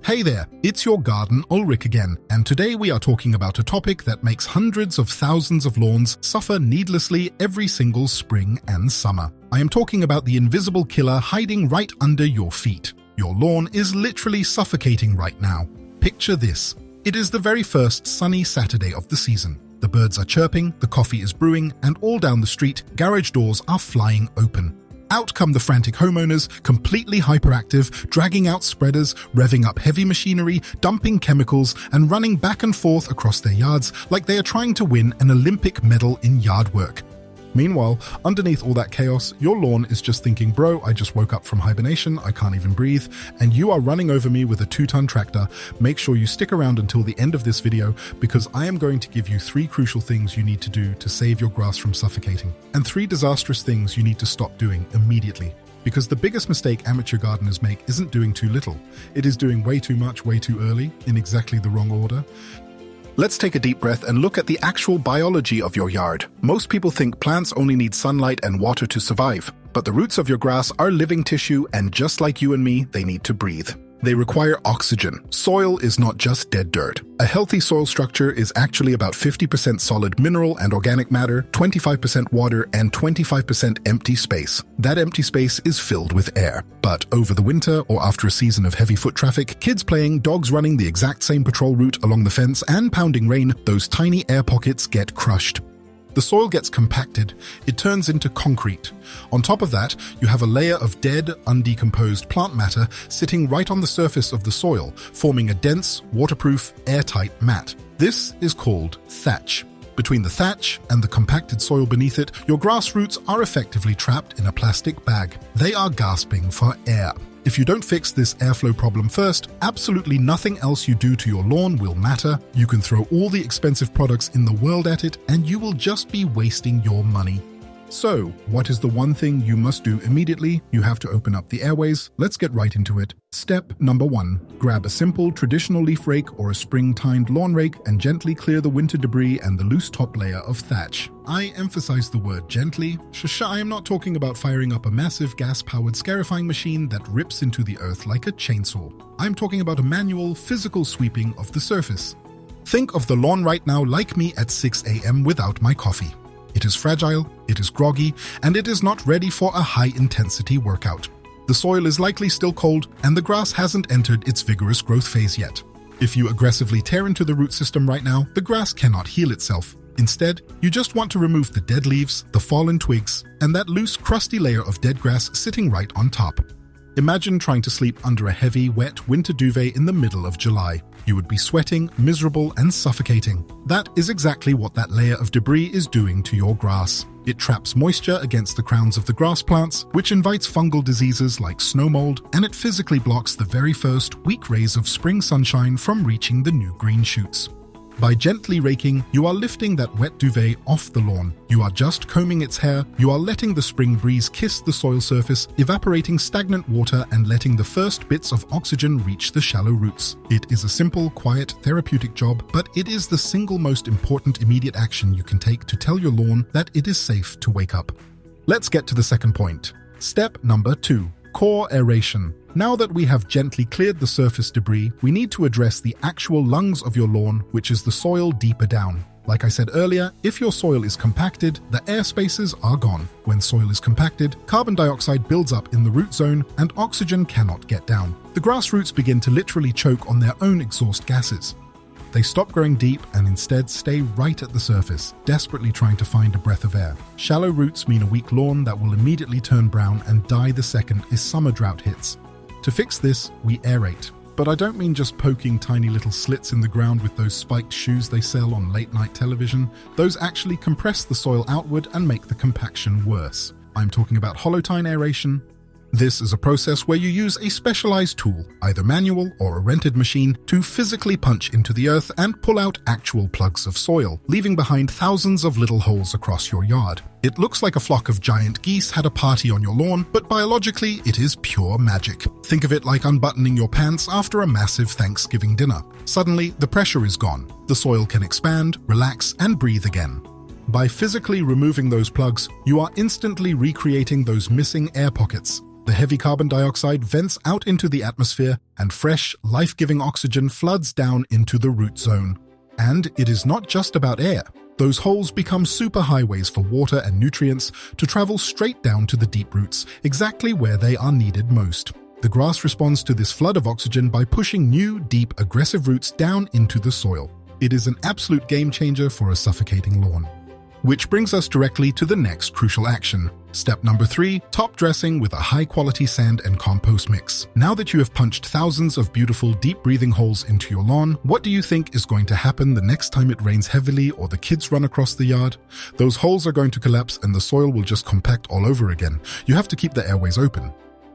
Hey there, it's your garden Ulrich again, and today we are talking about a topic that makes hundreds of thousands of lawns suffer needlessly every single spring and summer. I am talking about the invisible killer hiding right under your feet. Your lawn is literally suffocating right now. Picture this. It is the very first sunny Saturday of the season. The birds are chirping, the coffee is brewing, and all down the street, garage doors are flying open. Out come the frantic homeowners, completely hyperactive, dragging out spreaders, revving up heavy machinery, dumping chemicals, and running back and forth across their yards like they are trying to win an Olympic medal in yard work. Meanwhile, underneath all that chaos, your lawn is just thinking, bro, I just woke up from hibernation, I can't even breathe, and you are running over me with a 2-ton tractor. Make sure you stick around until the end of this video because I am going to give you 3 crucial things you need to do to save your grass from suffocating, and 3 disastrous things you need to stop doing immediately. Because the biggest mistake amateur gardeners make isn't doing too little. It is doing way too much, way too early, in exactly the wrong order. Let's take a deep breath and look at the actual biology of your yard. Most people think plants only need sunlight and water to survive, but the roots of your grass are living tissue, and just like you and me, they need to breathe. They require oxygen. Soil is not just dead dirt. A healthy soil structure is actually about 50% solid mineral and organic matter, 25% water, and 25% empty space. That empty space is filled with air. But over the winter or after a season of heavy foot traffic, kids playing, dogs running the exact same patrol route along the fence, and pounding rain, those tiny air pockets get crushed. The soil gets compacted, it turns into concrete. On top of that, you have a layer of dead, undecomposed plant matter sitting right on the surface of the soil, forming a dense, waterproof, airtight mat. This is called thatch. Between the thatch and the compacted soil beneath it, your grass roots are effectively trapped in a plastic bag. They are gasping for air. If you don't fix this airflow problem first, absolutely nothing else you do to your lawn will matter. You can throw all the expensive products in the world at it, and you will just be wasting your money. So, what is the one thing you must do immediately? You have to open up the airways. Let's get right into it. Step number 1. Grab a simple traditional leaf rake or a spring-tined lawn rake and gently clear the winter debris and the loose top layer of thatch. I emphasize the word gently. I am not talking about firing up a massive gas-powered scarifying machine that rips into the earth like a chainsaw. I'm talking about a manual, physical sweeping of the surface. Think of the lawn right now like me at 6 a.m. without my coffee. It is fragile, it is groggy, and it is not ready for a high-intensity workout. The soil is likely still cold, and the grass hasn't entered its vigorous growth phase yet. If you aggressively tear into the root system right now, the grass cannot heal itself. Instead, you just want to remove the dead leaves, the fallen twigs, and that loose, crusty layer of dead grass sitting right on top. Imagine trying to sleep under a heavy, wet winter duvet in the middle of July. You would be sweating, miserable, and suffocating. That is exactly what that layer of debris is doing to your grass. It traps moisture against the crowns of the grass plants, which invites fungal diseases like snow mold, and it physically blocks the very first weak rays of spring sunshine from reaching the new green shoots. By gently raking, you are lifting that wet duvet off the lawn. You are just combing its hair. You are letting the spring breeze kiss the soil surface, evaporating stagnant water and letting the first bits of oxygen reach the shallow roots. It is a simple, quiet, therapeutic job, but it is the single most important immediate action you can take to tell your lawn that it is safe to wake up. Let's get to the second point. Step number 2. Core aeration. Now that we have gently cleared the surface debris, we need to address the actual lungs of your lawn, which is the soil deeper down. Like I said earlier, if your soil is compacted, the air spaces are gone. When soil is compacted, carbon dioxide builds up in the root zone and oxygen cannot get down. The grass roots begin to literally choke on their own exhaust gases. They stop growing deep and instead stay right at the surface, desperately trying to find a breath of air. Shallow roots mean a weak lawn that will immediately turn brown and die the second a summer drought hits. To fix this, we aerate. But I don't mean just poking tiny little slits in the ground with those spiked shoes they sell on late-night television. Those actually compress the soil outward and make the compaction worse. I'm talking about hollow-tine aeration. This is a process where you use a specialized tool, either manual or a rented machine, to physically punch into the earth and pull out actual plugs of soil, leaving behind thousands of little holes across your yard. It looks like a flock of giant geese had a party on your lawn, but biologically it is pure magic. Think of it like unbuttoning your pants after a massive Thanksgiving dinner. Suddenly, the pressure is gone. The soil can expand, relax, and breathe again. By physically removing those plugs, you are instantly recreating those missing air pockets. The heavy carbon dioxide vents out into the atmosphere, and fresh, life-giving oxygen floods down into the root zone. And it is not just about air. Those holes become superhighways for water and nutrients to travel straight down to the deep roots, exactly where they are needed most. The grass responds to this flood of oxygen by pushing new, deep, aggressive roots down into the soil. It is an absolute game changer for a suffocating lawn. Which brings us directly to the next crucial action. Step number 3, top dressing with a high-quality sand and compost mix. Now that you have punched thousands of beautiful, deep-breathing holes into your lawn, what do you think is going to happen the next time it rains heavily or the kids run across the yard? Those holes are going to collapse and the soil will just compact all over again. You have to keep the airways open.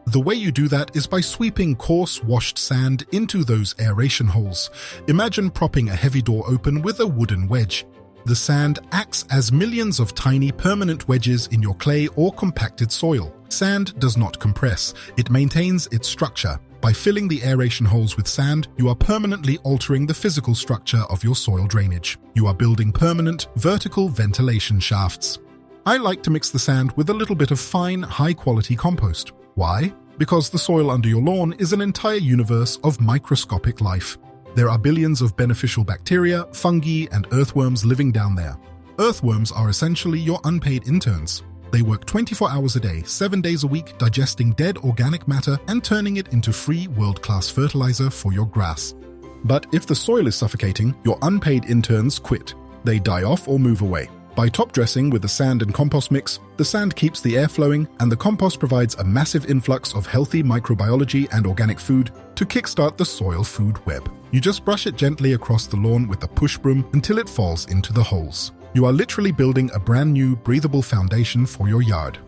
The way you do that is by sweeping coarse, washed sand into those aeration holes. Imagine propping a heavy door open with a wooden wedge. The sand acts as millions of tiny permanent wedges in your clay or compacted soil. Sand does not compress, it maintains its structure. By filling the aeration holes with sand, you are permanently altering the physical structure of your soil drainage. You are building permanent, vertical ventilation shafts. I like to mix the sand with a little bit of fine, high-quality compost. Why? Because the soil under your lawn is an entire universe of microscopic life. There are billions of beneficial bacteria, fungi, and earthworms living down there. Earthworms are essentially your unpaid interns. They work 24 hours a day, 7 days a week, digesting dead organic matter and turning it into free world-class fertilizer for your grass. But if the soil is suffocating, your unpaid interns quit. They die off or move away. By top dressing with the sand and compost mix, the sand keeps the air flowing and the compost provides a massive influx of healthy microbiology and organic food to kickstart the soil food web. You just brush it gently across the lawn with a push broom until it falls into the holes. You are literally building a brand new, breathable foundation for your yard.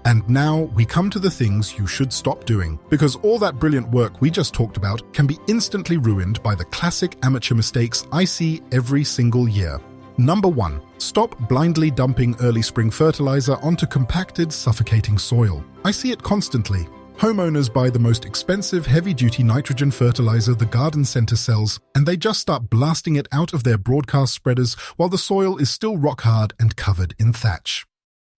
And now we come to the things you should stop doing, because all that brilliant work we just talked about can be instantly ruined by the classic amateur mistakes I see every single year. Number 1. Stop blindly dumping early spring fertilizer onto compacted, suffocating soil. I see it constantly. Homeowners buy the most expensive, heavy-duty nitrogen fertilizer the garden center sells, and they just start blasting it out of their broadcast spreaders while the soil is still rock-hard and covered in thatch.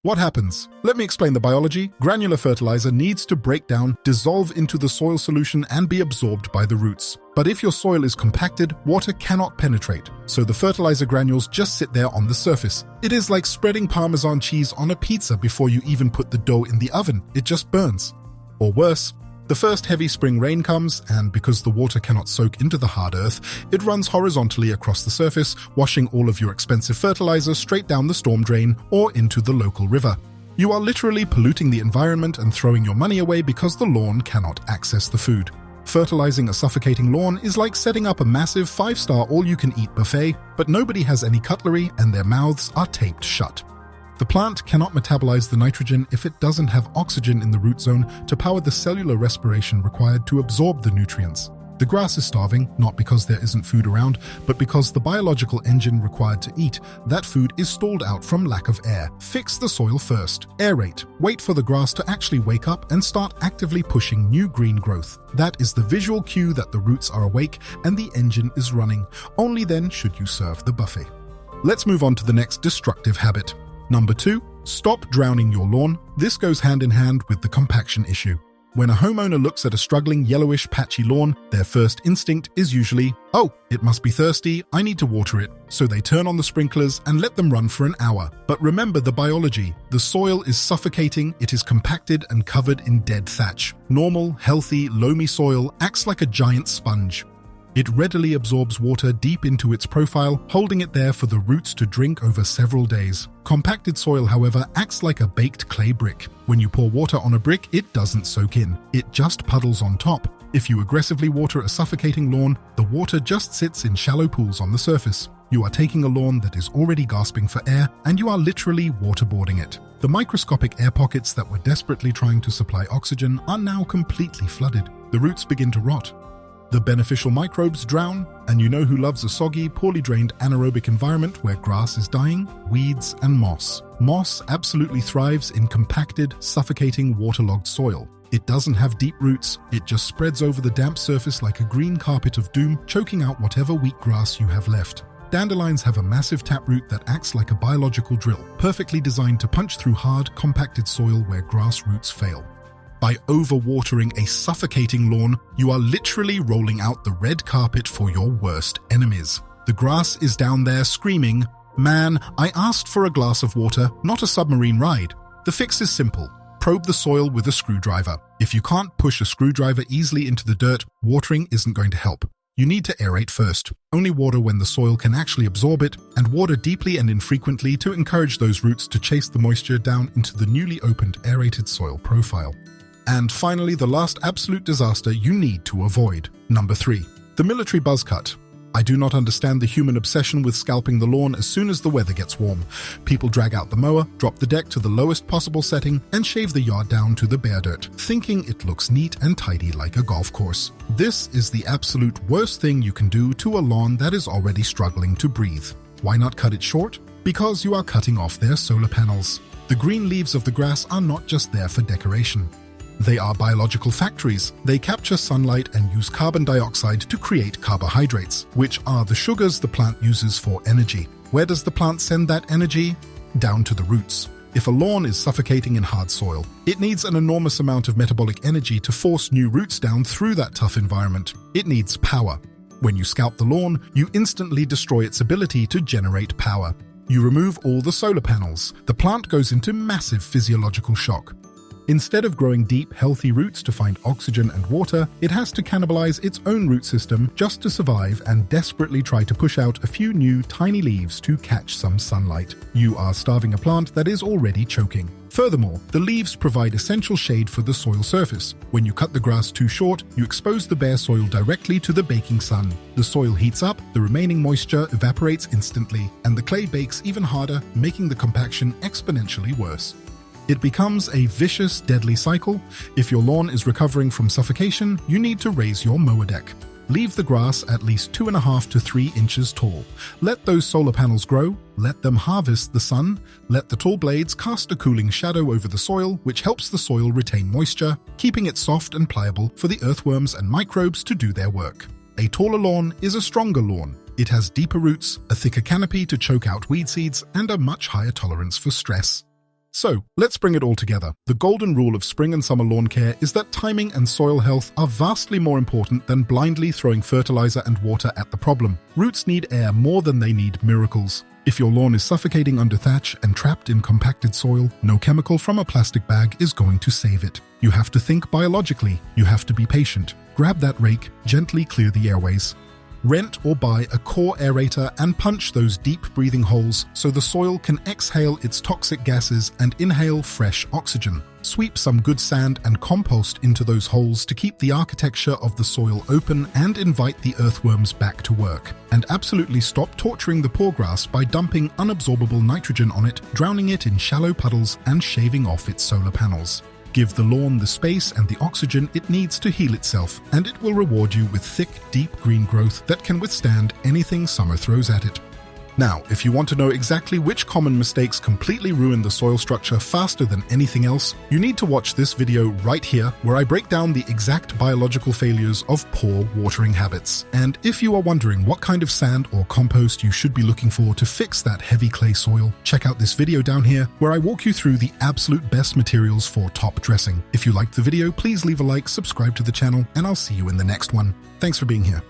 What happens? Let me explain the biology. Granular fertilizer needs to break down, dissolve into the soil solution, and be absorbed by the roots. But if your soil is compacted, water cannot penetrate, so the fertilizer granules just sit there on the surface. It is like spreading Parmesan cheese on a pizza before you even put the dough in the oven. It just burns. Or worse, the first heavy spring rain comes, and because the water cannot soak into the hard earth, it runs horizontally across the surface, washing all of your expensive fertilizer straight down the storm drain or into the local river. You are literally polluting the environment and throwing your money away because the lawn cannot access the food. Fertilizing a suffocating lawn is like setting up a massive 5-star all-you-can-eat buffet, but nobody has any cutlery and their mouths are taped shut. The plant cannot metabolize the nitrogen if it doesn't have oxygen in the root zone to power the cellular respiration required to absorb the nutrients. The grass is starving, not because there isn't food around, but because the biological engine required to eat, that food is stalled out from lack of air. Fix the soil first. Aerate. Wait for the grass to actually wake up and start actively pushing new green growth. That is the visual cue that the roots are awake and the engine is running. Only then should you serve the buffet. Let's move on to the next destructive habit. Number 2, stop drowning your lawn. This goes hand in hand with the compaction issue. When a homeowner looks at a struggling yellowish patchy lawn, their first instinct is usually, oh, it must be thirsty, I need to water it. So they turn on the sprinklers and let them run for an hour. But remember the biology. The soil is suffocating, it is compacted and covered in dead thatch. Normal, healthy, loamy soil acts like a giant sponge. It readily absorbs water deep into its profile, holding it there for the roots to drink over several days. Compacted soil, however, acts like a baked clay brick. When you pour water on a brick, it doesn't soak in. It just puddles on top. If you aggressively water a suffocating lawn, the water just sits in shallow pools on the surface. You are taking a lawn that is already gasping for air, and you are literally waterboarding it. The microscopic air pockets that were desperately trying to supply oxygen are now completely flooded. The roots begin to rot. The beneficial microbes drown, and you know who loves a soggy, poorly drained anaerobic environment where grass is dying? Weeds and moss. Moss absolutely thrives in compacted, suffocating, waterlogged soil. It doesn't have deep roots, it just spreads over the damp surface like a green carpet of doom, choking out whatever weak grass you have left. Dandelions have a massive taproot that acts like a biological drill, perfectly designed to punch through hard, compacted soil where grass roots fail. By overwatering a suffocating lawn, you are literally rolling out the red carpet for your worst enemies. The grass is down there screaming, "Man, I asked for a glass of water, not a submarine ride." The fix is simple. Probe the soil with a screwdriver. If you can't push a screwdriver easily into the dirt, watering isn't going to help. You need to aerate first. Only water when the soil can actually absorb it, and water deeply and infrequently to encourage those roots to chase the moisture down into the newly opened aerated soil profile. And finally, the last absolute disaster you need to avoid. Number 3. The military buzz cut. I do not understand the human obsession with scalping the lawn as soon as the weather gets warm. People drag out the mower, drop the deck to the lowest possible setting, and shave the yard down to the bare dirt, thinking it looks neat and tidy like a golf course. This is the absolute worst thing you can do to a lawn that is already struggling to breathe. Why not cut it short? Because you are cutting off their solar panels. The green leaves of the grass are not just there for decoration. They are biological factories. They capture sunlight and use carbon dioxide to create carbohydrates, which are the sugars the plant uses for energy. Where does the plant send that energy? Down to the roots. If a lawn is suffocating in hard soil, it needs an enormous amount of metabolic energy to force new roots down through that tough environment. It needs power. When you scalp the lawn, you instantly destroy its ability to generate power. You remove all the solar panels. The plant goes into massive physiological shock. Instead of growing deep, healthy roots to find oxygen and water, it has to cannibalize its own root system just to survive and desperately try to push out a few new, tiny leaves to catch some sunlight. You are starving a plant that is already choking. Furthermore, the leaves provide essential shade for the soil surface. When you cut the grass too short, you expose the bare soil directly to the baking sun. The soil heats up, the remaining moisture evaporates instantly, and the clay bakes even harder, making the compaction exponentially worse. It becomes a vicious, deadly cycle. If your lawn is recovering from suffocation, you need to raise your mower deck. Leave the grass at least 2.5 to 3 inches tall. Let those solar panels grow, let them harvest the sun, let the tall blades cast a cooling shadow over the soil, which helps the soil retain moisture, keeping it soft and pliable for the earthworms and microbes to do their work. A taller lawn is a stronger lawn. It has deeper roots, a thicker canopy to choke out weed seeds, and a much higher tolerance for stress. So, let's bring it all together. The golden rule of spring and summer lawn care is that timing and soil health are vastly more important than blindly throwing fertilizer and water at the problem. Roots need air more than they need miracles. If your lawn is suffocating under thatch and trapped in compacted soil, no chemical from a plastic bag is going to save it. You have to think biologically. You have to be patient. Grab that rake, gently clear the airways. Rent or buy a core aerator and punch those deep breathing holes so the soil can exhale its toxic gases and inhale fresh oxygen. Sweep some good sand and compost into those holes to keep the architecture of the soil open and invite the earthworms back to work. And absolutely stop torturing the poor grass by dumping unabsorbable nitrogen on it, drowning it in shallow puddles and shaving off its solar panels. Give the lawn the space and the oxygen it needs to heal itself, and it will reward you with thick, deep green growth that can withstand anything summer throws at it. Now, if you want to know exactly which common mistakes completely ruin the soil structure faster than anything else, you need to watch this video right here, where I break down the exact biological failures of poor watering habits. And if you are wondering what kind of sand or compost you should be looking for to fix that heavy clay soil, check out this video down here, where I walk you through the absolute best materials for top dressing. If you liked the video, please leave a like, subscribe to the channel, and I'll see you in the next one. Thanks for being here.